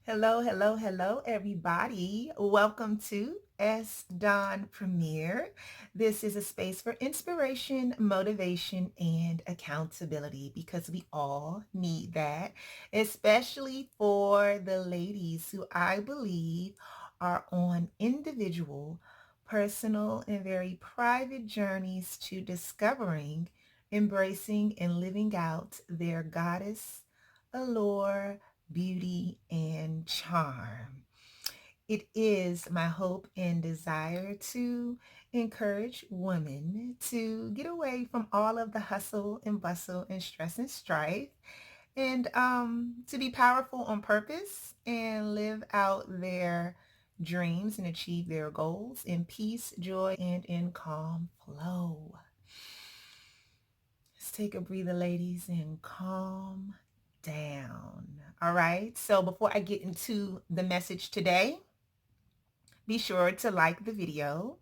Hello, hello, hello, everybody. Welcome to S. Don Premier. This is a space for inspiration, motivation, and accountability because we all need that, especially for the ladies who I believe are on individual, personal, and very private journeys to discovering, embracing, and living out their goddess allure, beauty, and charm. It is my hope and desire to encourage women to get away from all of the hustle and bustle and stress and strife and to be powerful on purpose and live out their dreams and achieve their goals in peace, joy, and in calm flow. Let's take a breather, ladies, and calm down. All right. So before I get into the message today, be sure to like the video.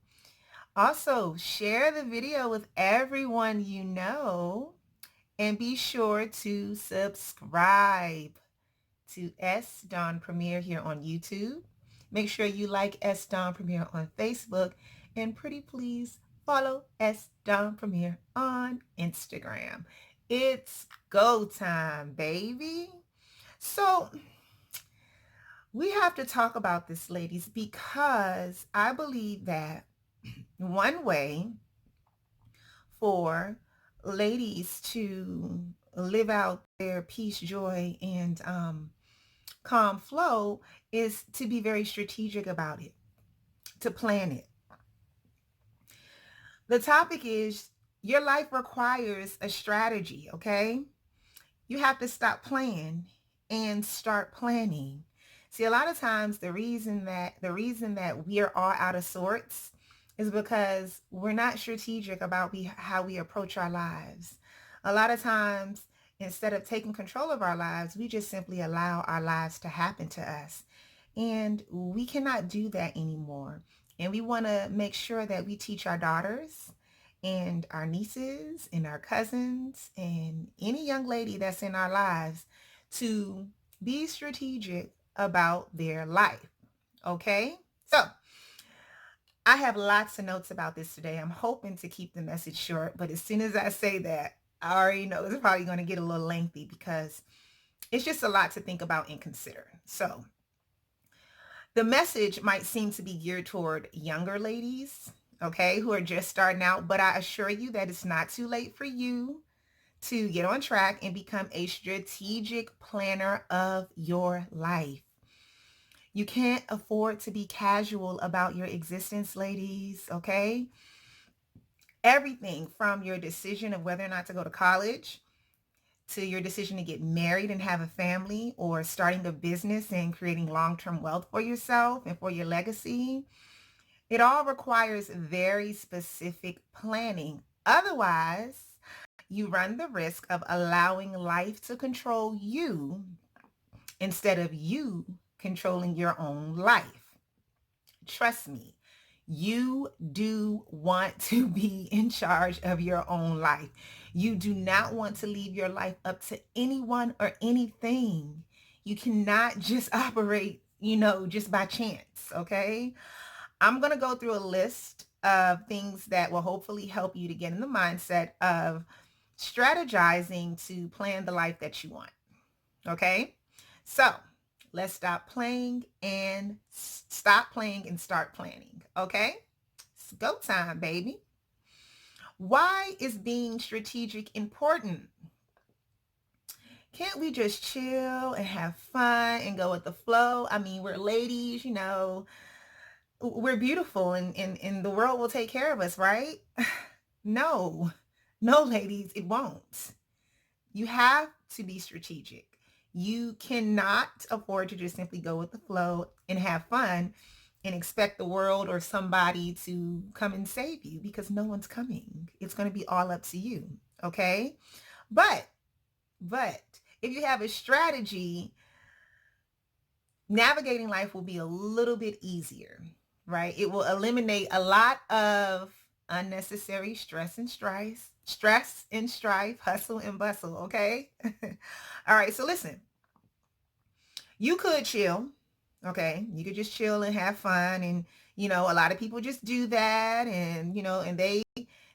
Also, share the video with everyone you know. And be sure to subscribe to S. Don Premier here on YouTube. Make sure you like S. Don Premier on Facebook. And pretty please follow S. Don Premier on Instagram. It's go time, baby. So we have to talk about this, ladies, because I believe that one way for ladies to live out their peace, joy, and calm flow is to be very strategic about it, to plan it. The topic is your life requires a strategy, okay? You have to stop playing and start planning. See, a lot of times the reason that we are all out of sorts is because we're not strategic about how we approach our lives. A lot of times, instead of taking control of our lives, we just simply allow our lives to happen to us. And we cannot do that anymore. And we want to make sure that we teach our daughters and our nieces and our cousins and any young lady that's in our lives to be strategic about their life. Okay? So I have lots of notes about this today. I'm hoping to keep the message short, but as soon as I say that, I already know it's probably going to get a little lengthy because it's just a lot to think about and consider. So the message might seem to be geared toward younger ladies, okay, who are just starting out, but I assure you that it's not too late for you to get on track and become a strategic planner of your life. You can't afford to be casual about your existence, ladies, okay? Everything from your decision of whether or not to go to college to your decision to get married and have a family or starting a business and creating long-term wealth for yourself and for your legacy. It all requires very specific planning. Otherwise, you run the risk of allowing life to control you instead of you controlling your own life. Trust me, you do want to be in charge of your own life. You do not want to leave your life up to anyone or anything. You cannot just operate, just by chance, okay? I'm going to go through a list of things that will hopefully help you to get in the mindset of strategizing to plan the life that you want. Okay? So let's stop playing and start planning. Okay? It's go time, baby. Why is being strategic important? Can't we just chill and have fun and go with the flow? I mean, we're ladies, we're beautiful and the world will take care of us, right? No, no, ladies, it won't. You have to be strategic. You cannot afford to just simply go with the flow and have fun and expect the world or somebody to come and save you because no one's coming. It's going to be all up to you. Okay. But, but if you have a strategy, navigating life will be a little bit easier, right? It will eliminate a lot of unnecessary stress and strife, hustle and bustle, okay? All right, so listen. You could chill, okay? You could just chill and have fun, and a lot of people just do that, and and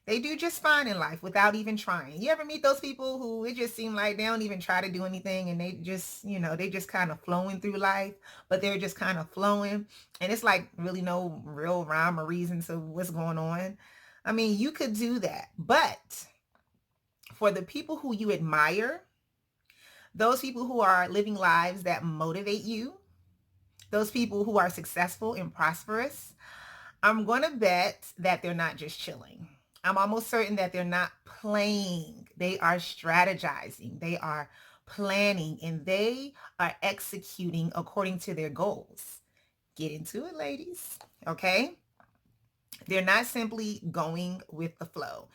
they do just fine in life without even trying. You ever meet those people who it just seem like they don't even try to do anything, and they just, they just kind of flowing through life, but they're just kind of flowing, and it's like really no real rhyme or reason to what's going on. I mean, you could do that, but for the people who you admire, those people who are living lives that motivate you, those people who are successful and prosperous, I'm going to bet that they're not just chilling. I'm almost certain that they're not playing. They are strategizing. They are planning, and they are executing according to their goals. Get into it, ladies. Okay? They're not simply going with the flow.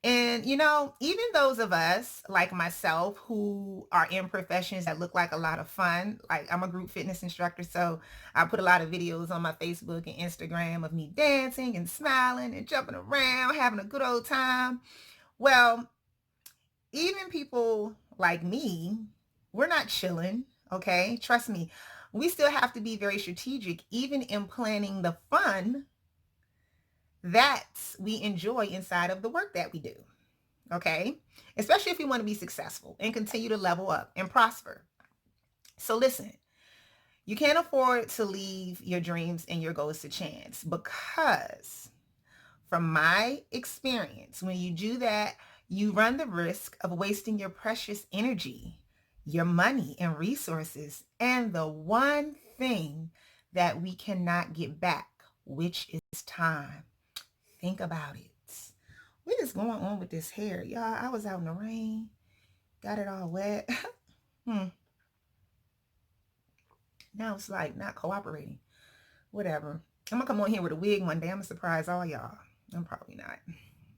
And, even those of us like myself who are in professions that look like a lot of fun, like I'm a group fitness instructor, so I put a lot of videos on my Facebook and Instagram of me dancing and smiling and jumping around, having a good old time. Well, even people like me, we're not chilling, okay? Trust me. We still have to be very strategic, even in planning the fun that we enjoy inside of the work that we do. Okay? Especially if you want to be successful and continue to level up and prosper. So listen, you can't afford to leave your dreams and your goals to chance, because from my experience, when you do that, you run the risk of wasting your precious energy, your money and resources, and the one thing that we cannot get back, which is time. Think about it. What is going on with this hair? Y'all, I was out in the rain, got it all wet. Now it's like not cooperating. Whatever. I'm gonna come on here with a wig one day. I'm gonna surprise all y'all. I'm probably not.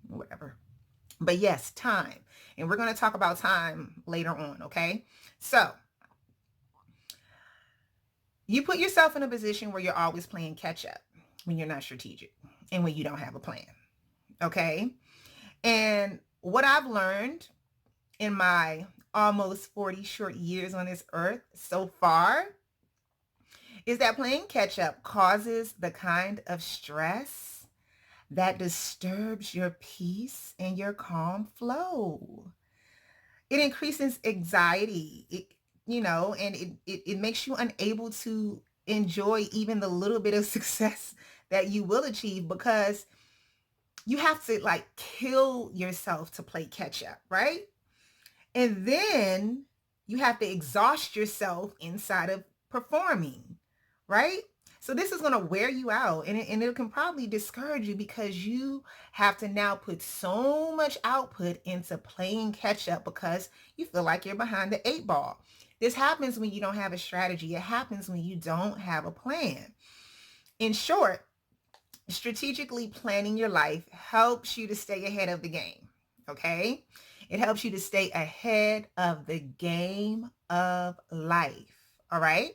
Whatever. But yes, time. And we're gonna talk about time later on, okay? So you put yourself in a position where you're always playing catch up when you're not strategic and when you don't have a plan. Okay? And what I've learned in my almost 40 short years on this earth so far is that playing catch up causes the kind of stress that disturbs your peace and your calm flow. It increases anxiety, and it makes you unable to enjoy even the little bit of success that you will achieve, because you have to like kill yourself to play catch up, right? And then you have to exhaust yourself inside of performing, right? So this is going to wear you out, and it can probably discourage you, because you have to now put so much output into playing catch up because you feel like you're behind the eight ball. This happens when you don't have a strategy. It happens when you don't have a plan. In short, strategically planning your life helps you to stay ahead of the game. Okay? It helps you to stay ahead of the game of life. All right?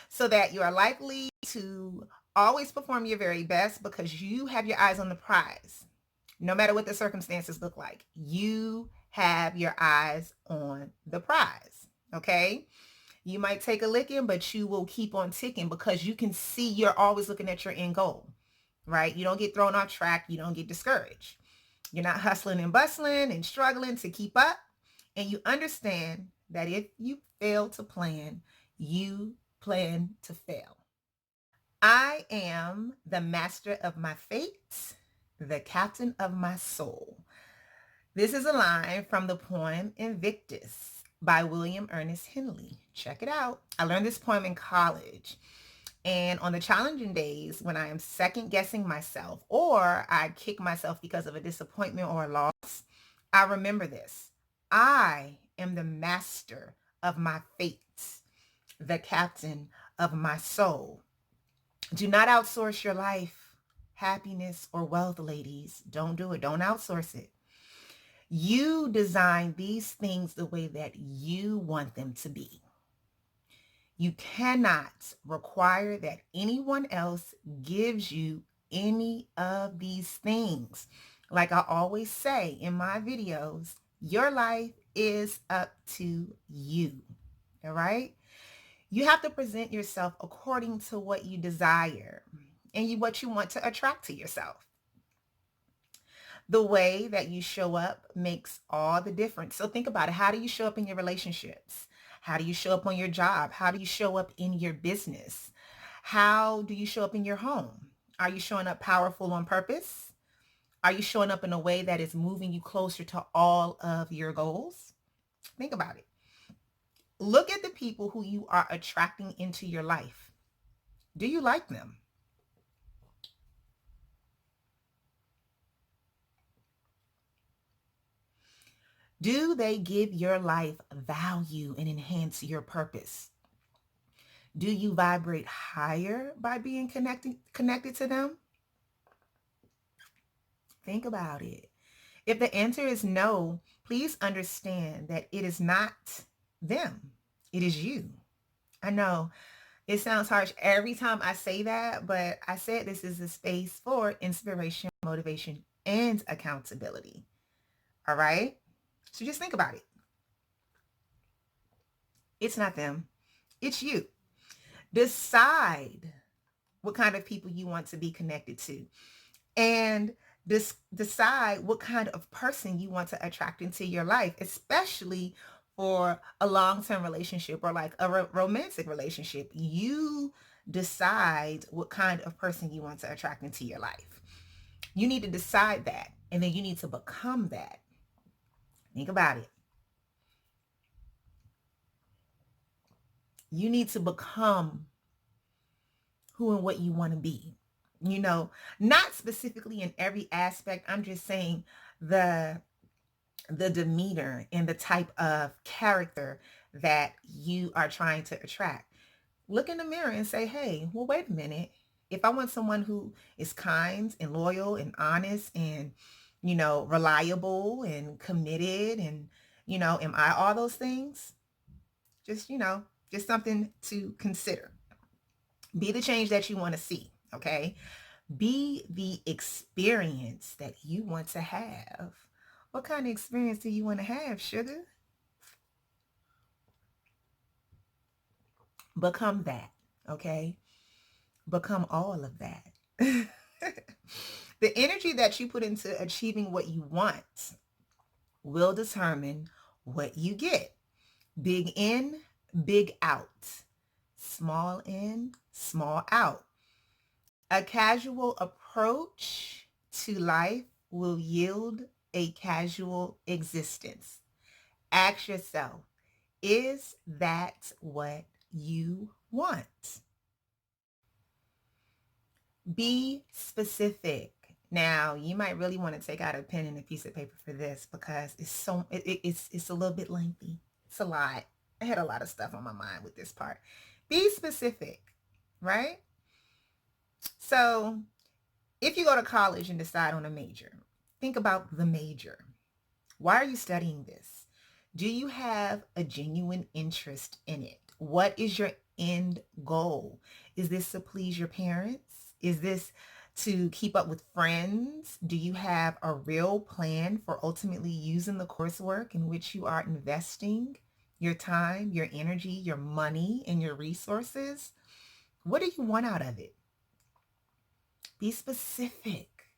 So that you are likely to always perform your very best, because you have your eyes on the prize. No matter what the circumstances look like, you have your eyes on the prize. Okay? You might take a licking, but you will keep on ticking, because you can see you're always looking at your end goal, right? You don't get thrown off track. You don't get discouraged. You're not hustling and bustling and struggling to keep up. And you understand that if you fail to plan, you plan to fail. I am the master of my fate, the captain of my soul. This is a line from the poem Invictus by William Ernest Henley. Check it out. I learned this poem in college. And on the challenging days when I am second guessing myself, or I kick myself because of a disappointment or a loss, I remember this. I am the master of my fate, the captain of my soul. Do not outsource your life, happiness, or wealth, ladies. Don't do it. Don't outsource it. You design these things the way that you want them to be. You cannot require that anyone else gives you any of these things. Like I always say in my videos, your life is up to you. All right? You have to present yourself according to what you desire and what you want to attract to yourself. The way that you show up makes all the difference. So think about it. How do you show up in your relationships? How do you show up on your job? How do you show up in your business? How do you show up in your home? Are you showing up powerful on purpose? Are you showing up in a way that is moving you closer to all of your goals? Think about it. Look at the people who you are attracting into your life. Do you like them? Do they give your life value and enhance your purpose? Do you vibrate higher by being connected to them? Think about it. If the answer is no, please understand that it is not them. It is you. I know it sounds harsh every time I say that, but I said this is a space for inspiration, motivation, and accountability. All right? So just think about it. It's not them. It's you. Decide what kind of people you want to be connected to, and decide what kind of person you want to attract into your life, especially for a long-term relationship or like a romantic relationship. You decide what kind of person you want to attract into your life. You need to decide that, and then you need to become that. Think about it. You need to become who and what you want to be. Not specifically in every aspect. I'm just saying the demeanor and the type of character that you are trying to attract. Look in the mirror and say, hey, well, wait a minute. If I want someone who is kind and loyal and honest and, reliable and committed and, am I all those things? Just, just something to consider. Be the change that you want to see, okay? Be the experience that you want to have. What kind of experience do you want to have, sugar? Become that, okay? Become all of that. The energy that you put into achieving what you want will determine what you get. Big in, big out. Small in, small out. A casual approach to life will yield a casual existence. Ask yourself, is that what you want? Be specific. Now, you might really want to take out a pen and a piece of paper for this because it's a little bit lengthy. It's a lot. I had a lot of stuff on my mind with this part. Be specific, right? So, if you go to college and decide on a major, think about the major. Why are you studying this? Do you have a genuine interest in it? What is your end goal? Is this to please your parents? Is this to keep up with friends? Do you have a real plan for ultimately using the coursework in which you are investing your time, your energy, your money, and your resources? What do you want out of it? Be specific.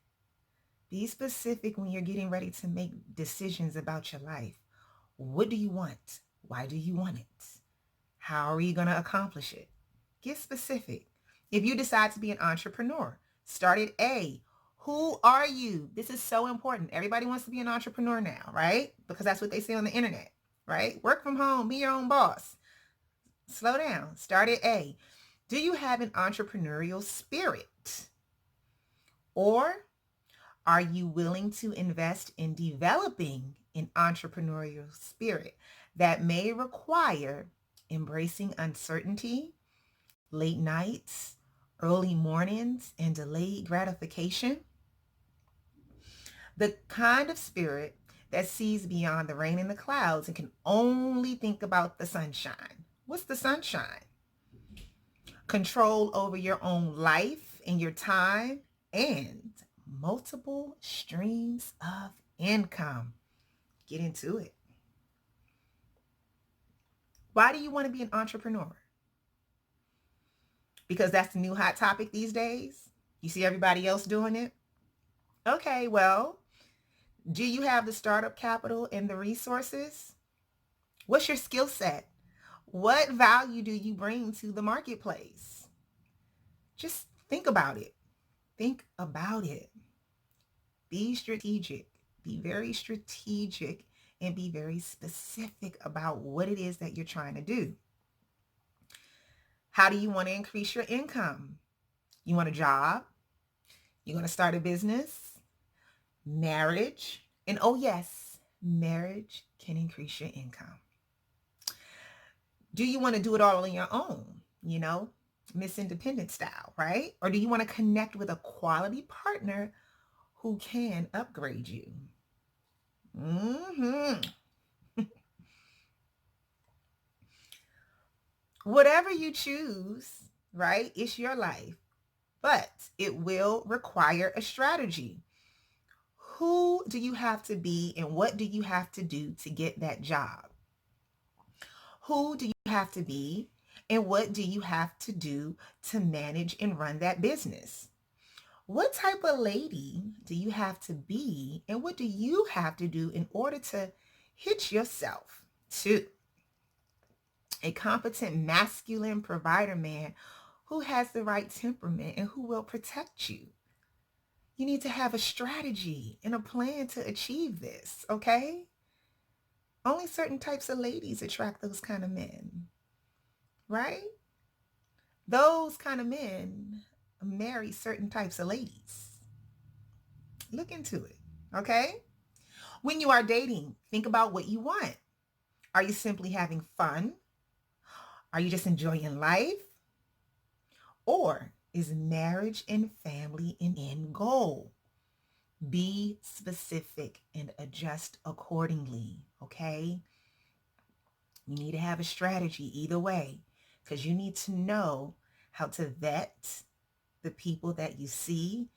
Be specific when you're getting ready to make decisions about your life. What do you want? Why do you want it? How are you going to accomplish it? Get specific. If you decide to be an entrepreneur, start at A. Who are you? This is so important. Everybody wants to be an entrepreneur now, right? Because that's what they say on the internet, right? Work from home, be your own boss. Slow down. Start at A. Do you have an entrepreneurial spirit? Or are you willing to invest in developing an entrepreneurial spirit that may require embracing uncertainty, late nights, early mornings, and delayed gratification? The kind of spirit that sees beyond the rain and the clouds and can only think about the sunshine. What's the sunshine? Control over your own life and your time, and multiple streams of income. Get into it. Why do you want to be an entrepreneur? because that's the new hot topic these days? You see everybody else doing it? Okay, well, do you have the startup capital and the resources? What's your skill set? What value do you bring to the marketplace? Just think about it. Think about it. Be strategic. Be very strategic and be very specific about what it is that you're trying to do. How do you want to increase your income? You want a job? You want to start a business? Marriage? And oh yes, marriage can increase your income. Do you want to do it all on your own? Miss Independent style, right? Or do you want to connect with a quality partner who can upgrade you? Mm-hmm. Whatever you choose, right? It's your life, but it will require a strategy. Who do you have to be and what do you have to do to get that job? Who do you have to be and what do you have to do to manage and run that business? What type of lady do you have to be and what do you have to do in order to hitch yourself to a competent masculine provider man who has the right temperament and who will protect you? You need to have a strategy and a plan to achieve this, okay? Only certain types of ladies attract those kind of men, right? Those kind of men marry certain types of ladies. Look into it, okay? When you are dating, think about what you want. Are you simply having fun? Are you just enjoying life? Or is marriage and family an end goal? Be specific and adjust accordingly, okay? You need to have a strategy either way because you need to know how to vet the people that you see.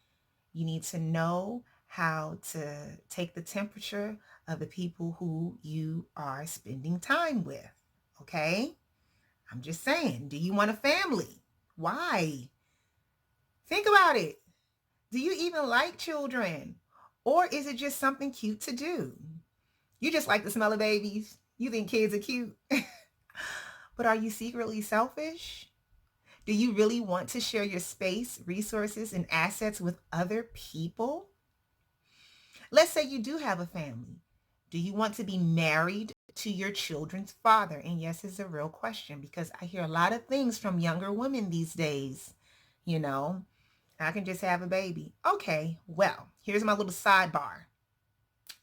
You need to know how to take the temperature of the people who you are spending time with, okay? I'm just saying, do you want a family? Why? Think about it. Do you even like children? Or is it just something cute to do? You just like the smell of babies. You think kids are cute. But are you secretly selfish? Do you really want to share your space, resources, and assets with other people? Let's say you do have a family. Do you want to be married to your children's father? And yes, it's a real question because I hear a lot of things from younger women these days. I can just have a baby. Okay, well, here's my little sidebar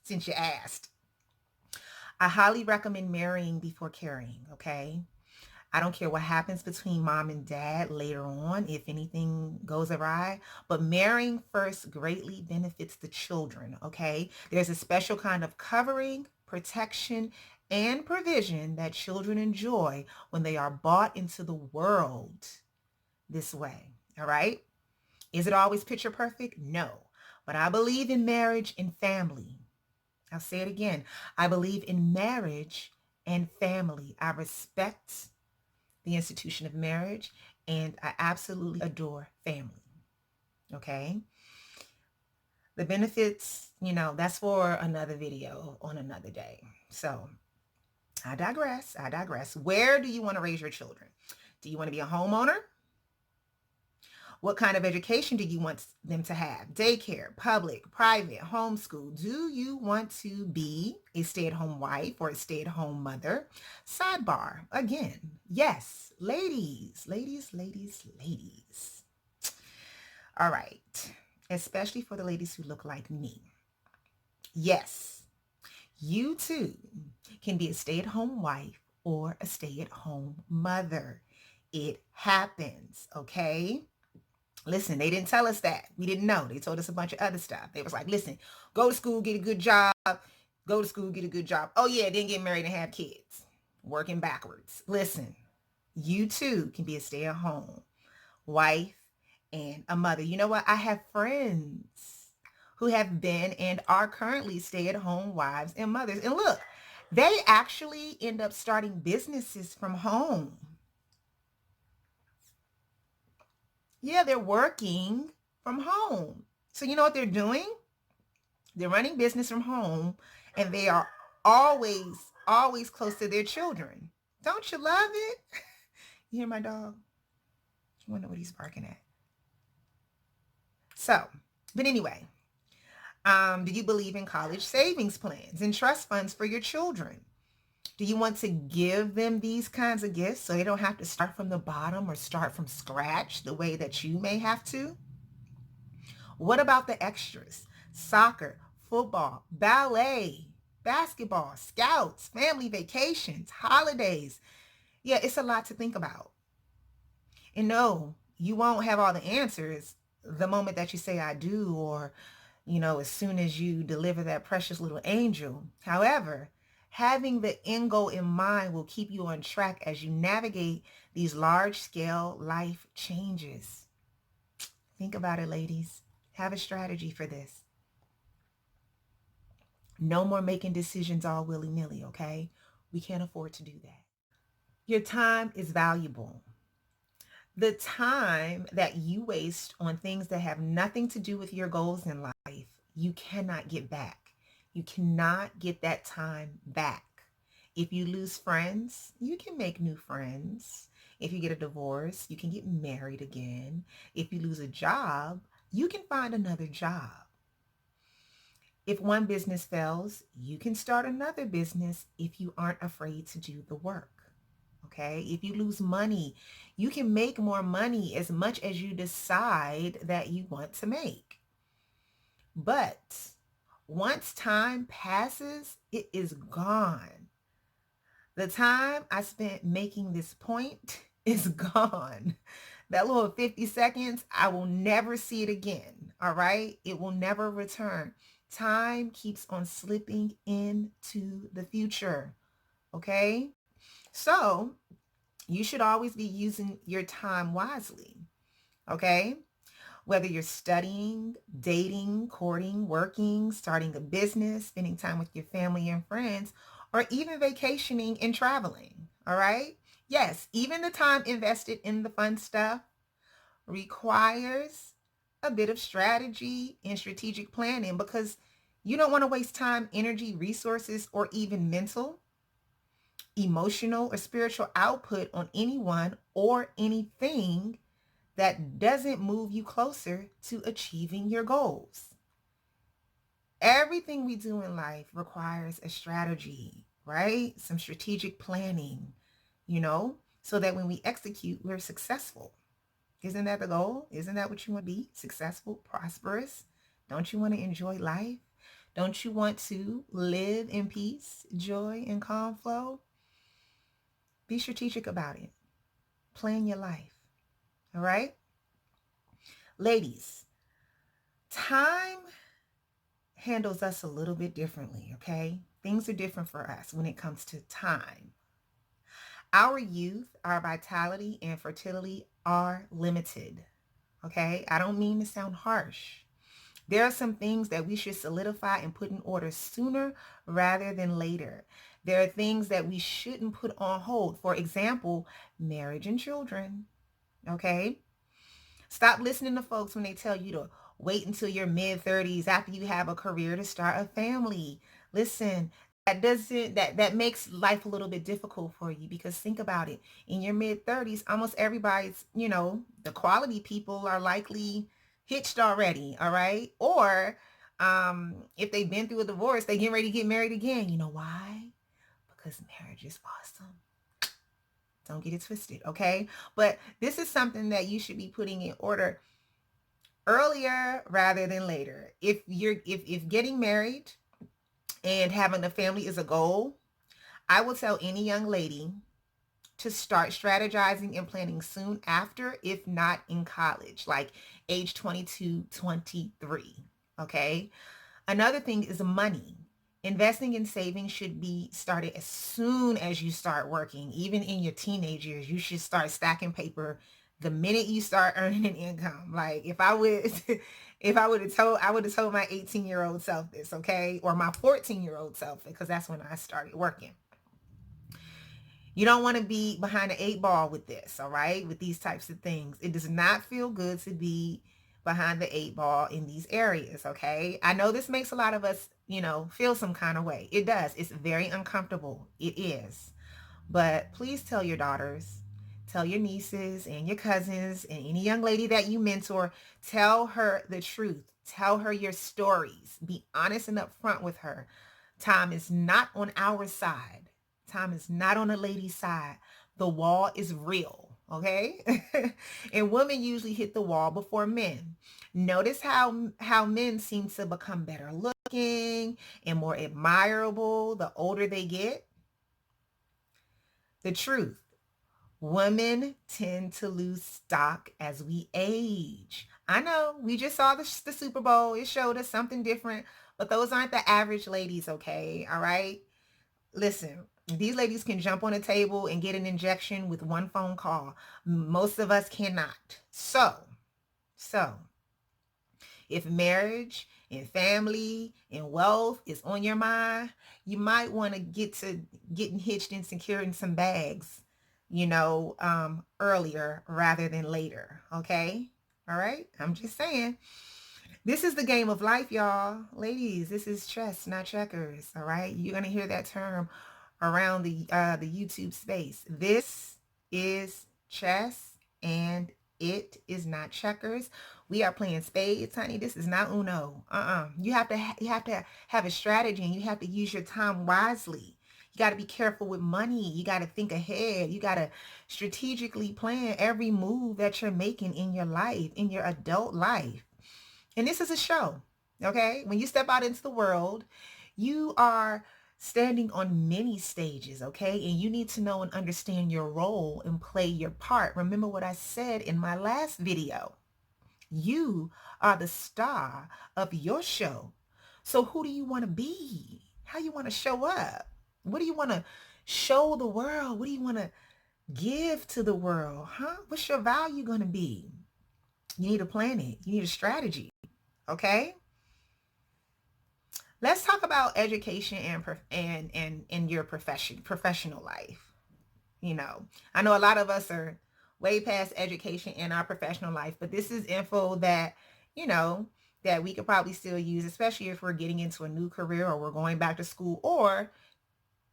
since you asked. I highly recommend marrying before carrying, okay? I don't care what happens between mom and dad later on if anything goes awry, but marrying first greatly benefits the children, okay? There's a special kind of covering, protection, and provision that children enjoy when they are brought into the world this way, all right? Is it always picture perfect? No, but I believe in marriage and family. I'll say it again. I believe in marriage and family. I respect the institution of marriage, and I absolutely adore family. Okay? The benefits, that's for another video on another day. So I digress. Where do you want to raise your children? Do you want to be a homeowner? What kind of education do you want them to have? Daycare, public, private, homeschool. Do you want to be a stay-at-home wife or a stay-at-home mother? Sidebar, again, yes, ladies. All right, especially for the ladies who look like me. Yes, you too can be a stay-at-home wife or a stay-at-home mother. It happens, okay? Listen, they didn't tell us that. We didn't know. They told us a bunch of other stuff. They was like, listen, go to school, get a good job. Go to school, get a good job. Oh yeah, then get married and have kids. Working backwards. Listen, you too can be a stay-at-home wife and a mother. You know what? I have friends who have been and are currently stay-at-home wives and mothers. And look, they actually end up starting businesses from home. Yeah, they're working from home. So you know what they're doing? They're running business from home, and they are always close to their children. Don't you love it? You hear my dog? I wonder what he's barking at. So, but anyway, do you believe in college savings plans and trust funds for your children? Do you want to give them these kinds of gifts so they don't have to start from the bottom or start from scratch the way that you may have to? What about the extras? Soccer, football, ballet, basketball, scouts, family vacations, holidays. Yeah, it's a lot to think about. And no, you won't have all the answers the moment that you say I do, or, as soon as you deliver that precious little angel. However, having the end goal in mind will keep you on track as you navigate these large scale life changes. Think about it, ladies. Have a strategy for this. No more making decisions all willy-nilly, okay? We can't afford to do that. Your time is valuable. The time that you waste on things that have nothing to do with your goals in life, you cannot get back. You cannot get that time back. If you lose friends, you can make new friends. If you get a divorce, you can get married again. If you lose a job, you can find another job. If one business fails, you can start another business if you aren't afraid to do the work. Okay? If you lose money, you can make more money as much as you decide that you want to make. But once time passes, it is gone. The time I spent making this point is gone. That little 50 seconds, I will never see it again. All right? It will never return. Time keeps on slipping into the future. Okay? So you should always be using your time wisely. Okay? Whether you're studying, dating, courting, working, starting a business, spending time with your family and friends, or even vacationing and traveling. All right? Yes, even the time invested in the fun stuff requires a bit of strategy and strategic planning, because you don't want to waste time, energy, resources, or even mental, emotional, or spiritual output on anyone or anything that doesn't move you closer to achieving your goals. Everything we do in life requires a strategy, right? Some strategic planning, so that when we execute, we're successful. Isn't that the goal? Isn't that what you want to be? Successful, prosperous? Don't you want to enjoy life? Don't you want to live in peace, joy, and calm flow? Be strategic about it. Plan your life. All right? Ladies, time handles us a little bit differently, okay? Things are different for us when it comes to time. Our youth, our vitality, and fertility are limited, okay? I don't mean to sound harsh. There are some things that we should solidify and put in order sooner rather than later. There are things that we shouldn't put on hold. For example, marriage and children, okay? Stop listening to folks when they tell you to wait until your mid-30s after you have a career to start a family. Listen, that makes life a little bit difficult for you, because think about it. In your mid-30s, almost everybody's, the quality people are likely hitched already, all right? Or if they've been through a divorce, they get ready to get married again. You know why? Because marriage is awesome. Don't get it twisted, okay? But this is something that you should be putting in order earlier rather than later. If getting married and having a family is a goal, I will tell any young lady to start strategizing and planning soon after, if not in college, like age 22, 23. Okay? Another thing is money. Investing and saving should be started as soon as you start working. Even in your teenage years, you should start stacking paper the minute you start earning an income. Like if I would if I would have told my 18-year-old self this, okay? Or my 14-year-old self, because that's when I started working. You don't want to be behind the eight ball with this, all right? With these types of things. It does not feel good to be behind the eight ball in these areas, okay? I know this makes a lot of us, feel some kind of way. It does. It's very uncomfortable. It is. But please tell your daughters, tell your nieces and your cousins and any young lady that you mentor, tell her the truth. Tell her your stories. Be honest and upfront with her. Time is not on our side. Time is not on the lady's side. The wall is real, okay? And women usually hit the wall before men. Notice how men seem to become better looking and more admirable the older they get. The truth. Women tend to lose stock as we age. I know we just saw the Super Bowl. It showed us something different, but those aren't the average ladies, okay? All right? Listen, these ladies can jump on a table and get an injection with one phone call. Most of us cannot. So, if marriage and family and wealth is on your mind, you might want to get to getting hitched and securing some bags, earlier rather than later. Okay. All right. I'm just saying. This is the game of life, y'all. Ladies, this is chess, not checkers. All right. You're going to hear that term around the YouTube space. This is chess and it is not checkers. We are playing spades, honey. This is not Uno. You have to have a strategy, and you have to use your time wisely. You got to be careful with money. You got to think ahead. You got to strategically plan every move that you're making in your life, in your adult life. And this is a show, okay? When you step out into the world, you are standing on many stages, okay? And you need to know and understand your role and play your part. Remember what I said in my last video. You are the star of your show. So who do you want to be? How you want to show up? What do you want to show the world? What do you want to give to the world? Huh? What's your value going to be? You need to plan it. You need a strategy. Okay? Let's talk about education and your professional life. I know a lot of us are way past education in our professional life, but this is info that, that we could probably still use, especially if we're getting into a new career or we're going back to school, or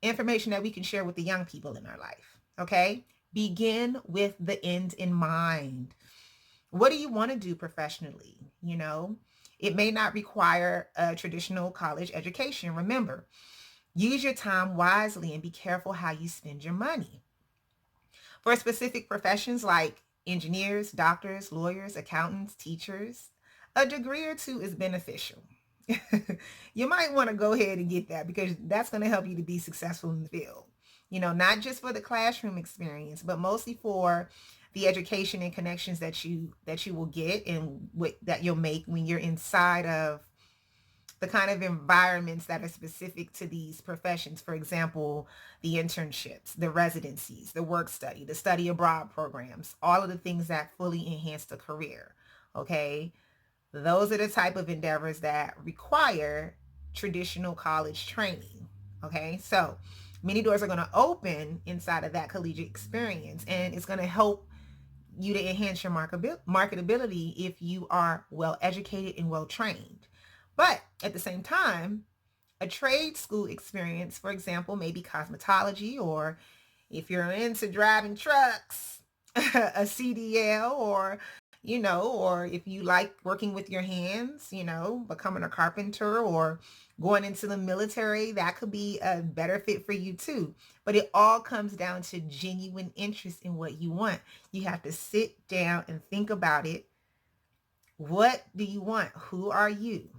information that we can share with the young people in our life. Okay? Begin with the end in mind. What do you want to do professionally? It may not require a traditional college education. Remember, use your time wisely and be careful how you spend your money. For specific professions like engineers, doctors, lawyers, accountants, teachers, a degree or two is beneficial. You might want to go ahead and get that, because that's going to help you to be successful in the field. Not just for the classroom experience, but mostly for the education and connections that you will get and that you'll make when you're inside of the kind of environments that are specific to these professions. For example, the internships, the residencies, the work study, the study abroad programs, all of the things that fully enhance the career. Okay. Those are the type of endeavors that require traditional college training. Okay. So many doors are going to open inside of that collegiate experience, and it's going to help you to enhance your marketability if you are well educated and well trained. But at the same time, a trade school experience, for example, maybe cosmetology, or if you're into driving trucks, a CDL, or if you like working with your hands, becoming a carpenter or going into the military, that could be a better fit for you too. But it all comes down to genuine interest in what you want. You have to sit down and think about it. What do you want? Who are you?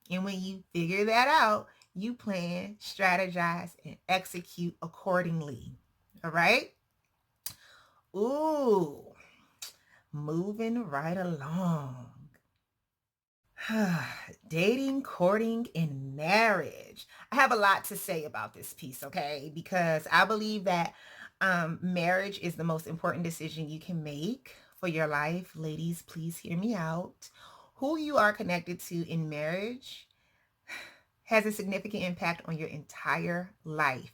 And when you figure that out, you plan, strategize, and execute accordingly. All right? Ooh, moving right along. Dating, courting, and marriage. I have a lot to say about this piece, okay? Because I believe that marriage is the most important decision you can make for your life. Ladies, please hear me out. Who you are connected to in marriage has a significant impact on your entire life.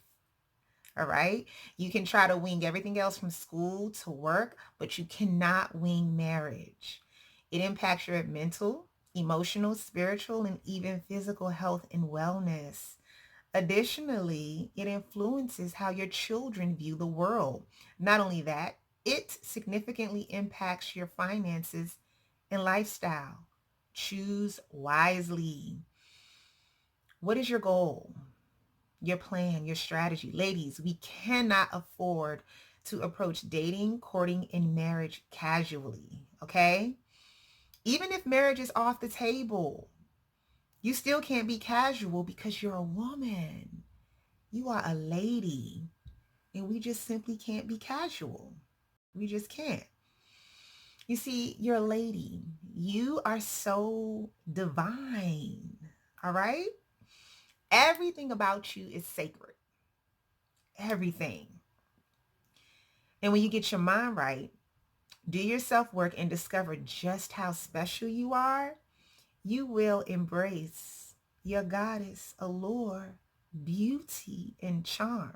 All right. You can try to wing everything else from school to work, but you cannot wing marriage. It impacts your mental, emotional, spiritual, and even physical health and wellness. Additionally, it influences how your children view the world. Not only that, it significantly impacts your finances and lifestyle. Choose wisely. What is your goal? Your plan, your strategy? Ladies, we cannot afford to approach dating, courting, and marriage casually, okay? Even if marriage is off the table, you still can't be casual because you're a woman. You are a lady, and we just simply can't be casual. We just can't. You see, you're a lady. You are so divine, all right? Everything about you is sacred. Everything. And when you get your mind right, do your self-work and discover just how special you are, you will embrace your goddess allure, beauty, and charm.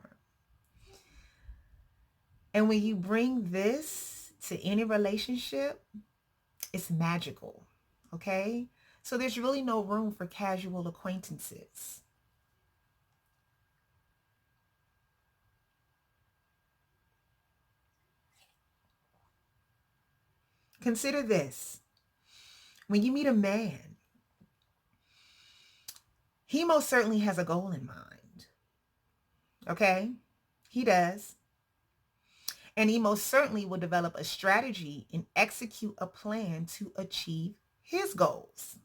And when you bring this to any relationship, it's magical, okay? So there's really no room for casual acquaintances. Consider this. When you meet a man, he most certainly has a goal in mind, okay? He does. And he most certainly will develop a strategy and execute a plan to achieve his goals.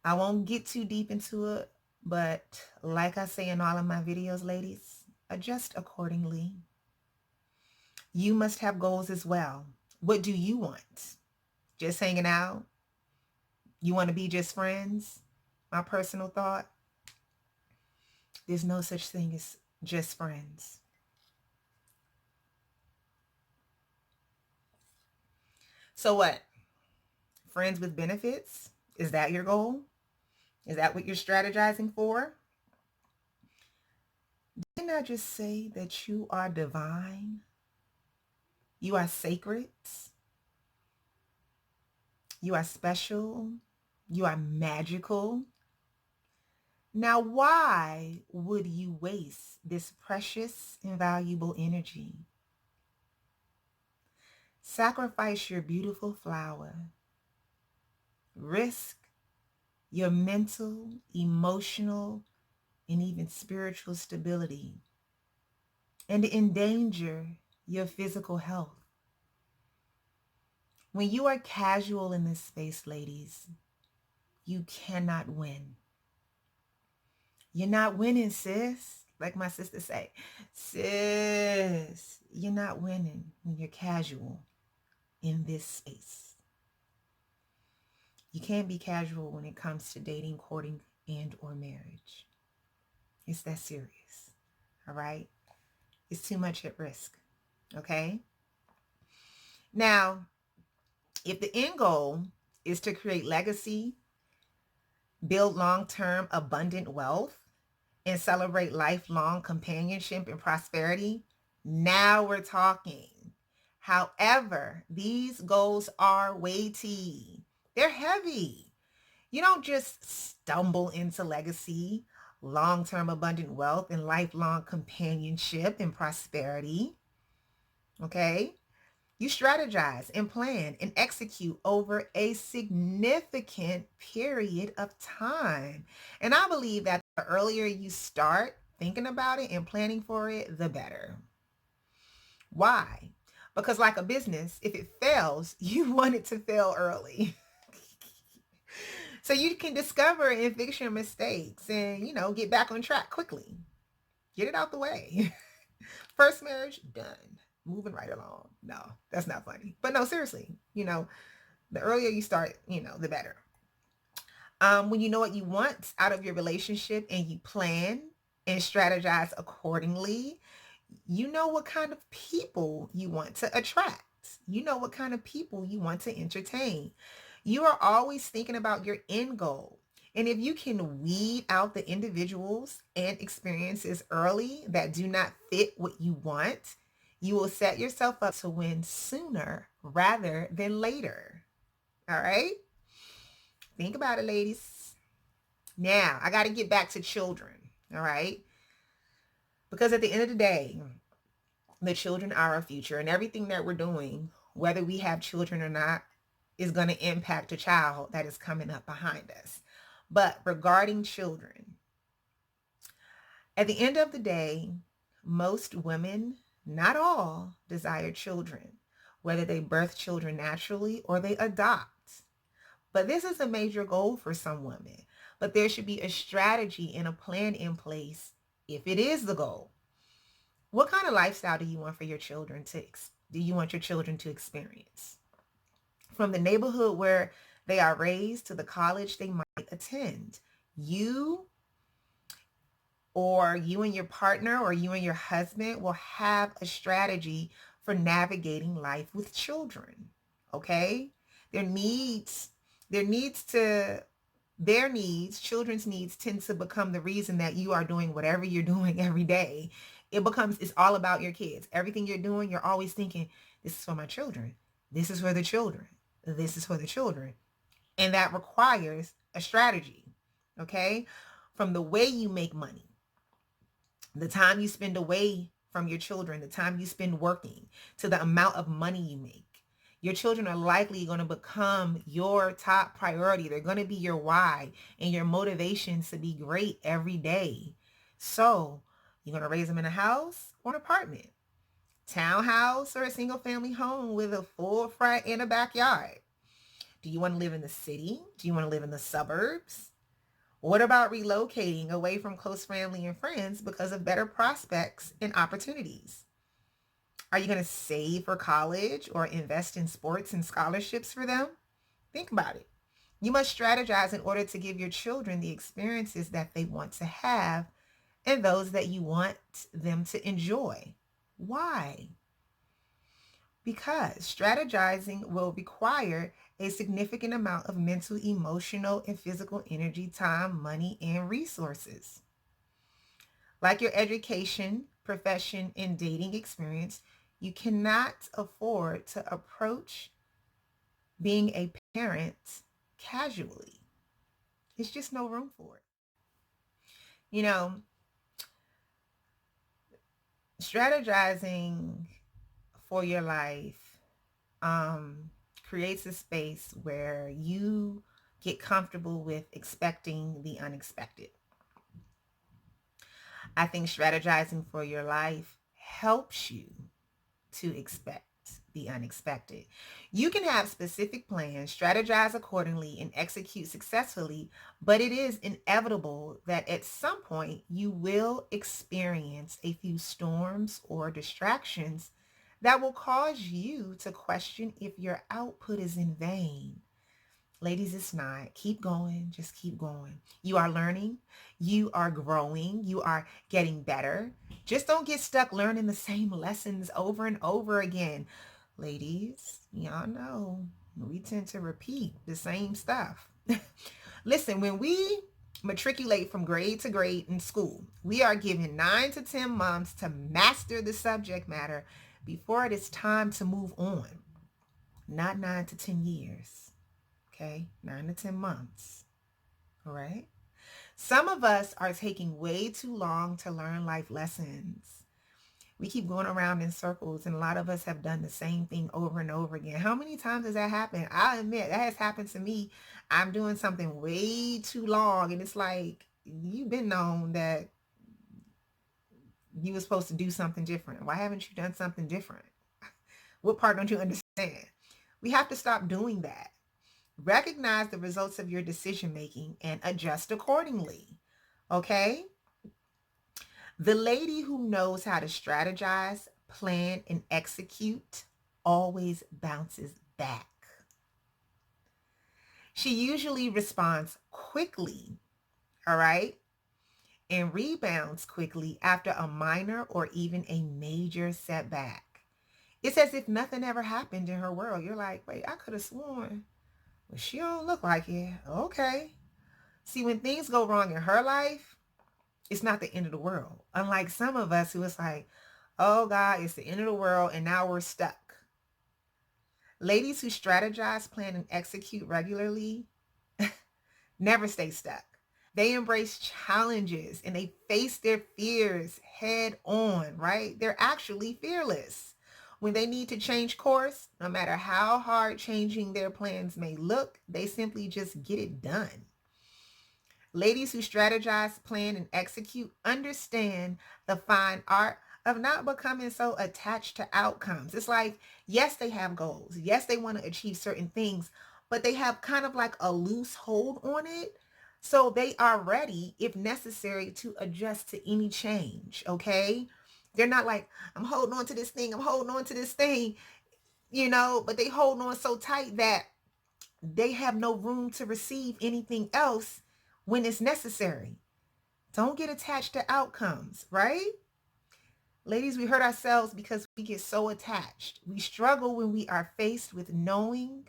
I won't get too deep into it, but like I say in all of my videos, ladies, adjust accordingly. You must have goals as well. What do you want? Just hanging out? You want to be just friends? My personal thought, there's no such thing as just friends. So what? Friends with benefits? Is that your goal? Is that what you're strategizing for? Didn't I just say that you are divine? You are sacred. You are special. You are magical. Now, why would you waste this precious and valuable energy? Sacrifice your beautiful flower. Risk your mental, emotional, and even spiritual stability, and endanger your physical health. When you are casual in this space, ladies, you cannot win. You're not winning, sis. Like my sister say, sis, you're not winning when you're casual in this space. You can't be casual when it comes to dating, courting, and or marriage. It's that serious, all right? It's too much at risk, okay? Now, if the end goal is to create legacy, build long-term abundant wealth, and celebrate lifelong companionship and prosperity, now we're talking. However, these goals are weighty. They're heavy. You don't just stumble into legacy, long-term abundant wealth, and lifelong companionship and prosperity. Okay? You strategize and plan and execute over a significant period of time. And I believe that the earlier you start thinking about it and planning for it, the better. Why? Because like a business, if it fails, you want it to fail early. So you can discover and fix your mistakes and, get back on track quickly. Get it out the way. First marriage, done. Moving right along. No, that's not funny. But no, seriously, the earlier you start, the better. When you know what you want out of your relationship and you plan and strategize accordingly, you know what kind of people you want to attract. You know what kind of people you want to entertain. You are always thinking about your end goal. And if you can weed out the individuals and experiences early that do not fit what you want, you will set yourself up to win sooner rather than later. All right? Think about it, ladies. Now, I got to get back to children. All right? Because at the end of the day, the children are our future, and everything that we're doing, whether we have children or not, is going to impact a child that is coming up behind us. But regarding children, at the end of the day, most women, not all, desire children, whether they birth children naturally or they adopt. But this is a major goal for some women. But there should be a strategy and a plan in place if it is the goal. What kind of lifestyle do you want for your children do you want your children to experience? From the neighborhood where they are raised to the college they might attend. You or you and your partner or you and your husband will have a strategy for navigating life with children. Okay? Their needs, their needs to their needs, children's needs tend to become the reason that you are doing whatever you're doing every day. It's all about your kids. Everything you're doing, you're always thinking, this is for my children. This is for the children. This is for the children. And that requires a strategy. Okay? From the way you make money, the time you spend away from your children, the time you spend working, to the amount of money you make. Your children are likely going to become your top priority. They're going to be your why and your motivation to be great every day. So you're going to raise them in a house or an apartment, townhouse or a single family home with a full front and a backyard. Do you want to live in the city? Do you want to live in the suburbs? What about relocating away from close family and friends because of better prospects and opportunities? Are you going to save for college or invest in sports and scholarships for them? Think about it. You must strategize in order to give your children the experiences that they want to have and those that you want them to enjoy. Why? Because strategizing will require a significant amount of mental, emotional, and physical energy, time, money, and resources. Like your education, profession, and dating experience, you cannot afford to approach being a parent casually. It's just no room for it. You know, strategizing for your life creates a space where you get comfortable with expecting the unexpected. I think strategizing for your life helps you to expect the unexpected. You can have specific plans, strategize accordingly, and execute successfully, but it is inevitable that at some point you will experience a few storms or distractions that will cause you to question if your output is in vain. Ladies, it's not. Keep going. Just keep going. You are learning. You are growing. You are getting better. Just don't get stuck learning the same lessons over and over again. Ladies, y'all know we tend to repeat the same stuff. Listen, when we matriculate from grade to grade in school, we are given 9 to 10 months to master the subject matter before it is time to move on. Not 9 to 10 years. Okay, 9 to 10 months. All right. Some of us are taking way too long to learn life lessons. We keep going around in circles, and a lot of us have done the same thing over and over again. How many times has that happened? I'll admit that has happened to me. I'm doing something way too long, and it's like, you've been known that you were supposed to do something different. Why haven't you done something different? What part don't you understand? We have to stop doing that. Recognize the results of your decision making and adjust accordingly. Okay? The lady who knows how to strategize, plan, and execute always bounces back. She usually responds quickly, all right, and rebounds quickly after a minor or even a major setback. It's as if nothing ever happened in her world. You're like, wait, I could have sworn. Well, she don't look like it. Okay. See, when things go wrong in her life, it's not the end of the world. Unlike some of us who it's like, oh God, it's the end of the world and now we're stuck. Ladies who strategize, plan, and execute regularly never stay stuck. They embrace challenges and they face their fears head on, right? They're actually fearless. When they need to change course, no matter how hard changing their plans may look, they simply just get it done. Ladies who strategize, plan, and execute understand the fine art of not becoming so attached to outcomes. It's like, yes, they have goals. Yes, they want to achieve certain things, but they have kind of like a loose hold on it. So they are ready, if necessary, to adjust to any change. Okay. They're not like, I'm holding on to this thing. I'm holding on to this thing, but they hold on so tight that they have no room to receive anything else when it's necessary. Don't get attached to outcomes, right? Ladies, we hurt ourselves because we get so attached. We struggle when we are faced with knowing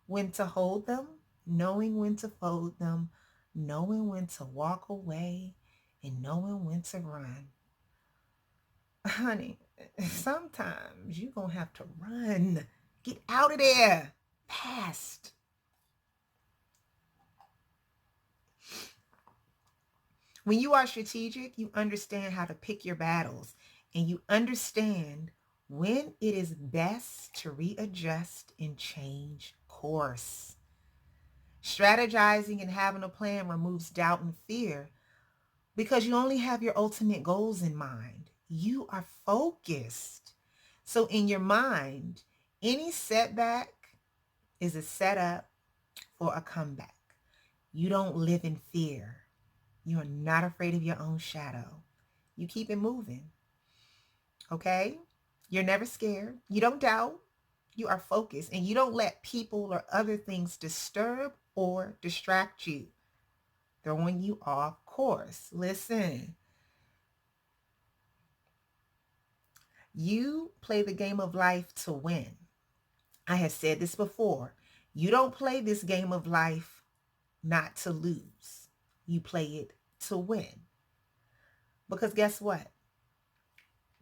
when to hold them, knowing when to fold them, knowing when to walk away, and knowing when to run. Honey, sometimes you're going to have to run. Get out of there fast. When you are strategic, you understand how to pick your battles and you understand when it is best to readjust and change course. Strategizing and having a plan removes doubt and fear because you only have your ultimate goals in mind. You are focused. So in your mind, any setback is a setup for a comeback. You don't live in fear. You are not afraid of your own shadow. You keep it moving. Okay? You're never scared. You don't doubt. You are focused and you don't let people or other things disturb or distract you, throwing you off course. Listen, you play the game of life to win. I have said this before. You don't play this game of life not to lose. You play it to win. Because guess what?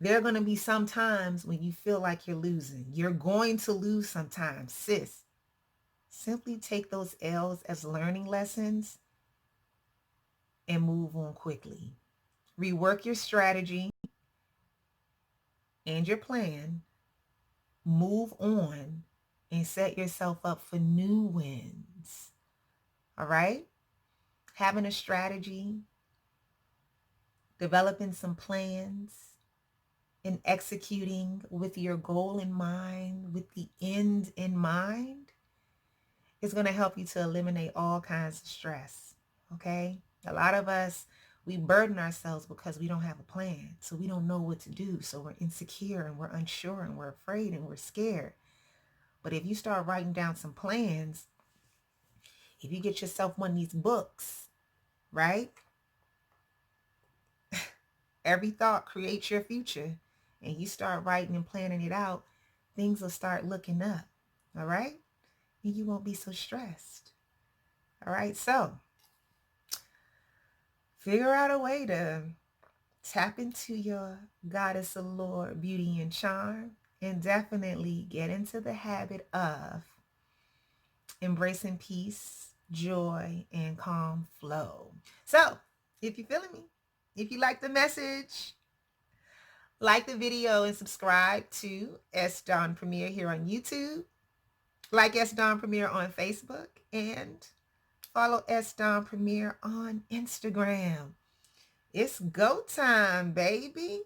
There are going to be some times when you feel like you're losing. You're going to lose sometimes, sis. Simply take those L's as learning lessons and move on quickly. Rework your strategy and your plan. Move on and set yourself up for new wins. All right? Having a strategy, developing some plans, and executing with your goal in mind, with the end in mind, is going to help you to eliminate all kinds of stress. Okay? A lot of us, we burden ourselves because we don't have a plan. So we don't know what to do. So we're insecure and we're unsure and we're afraid and we're scared. But if you start writing down some plans, if you get yourself one of these books, right? Every thought creates your future. And you start writing and planning it out, things will start looking up. All right? And you won't be so stressed. All right? So figure out a way to tap into your Goddess Allure beauty and charm, and definitely get into the habit of embracing peace, joy, and calm flow. So if you're feeling me, if you like the message, like the video and subscribe to S. Dawn Premier here on YouTube. Like S. Dawn Premier on Facebook. And follow S. Dawn Premier on Instagram. It's go time, baby.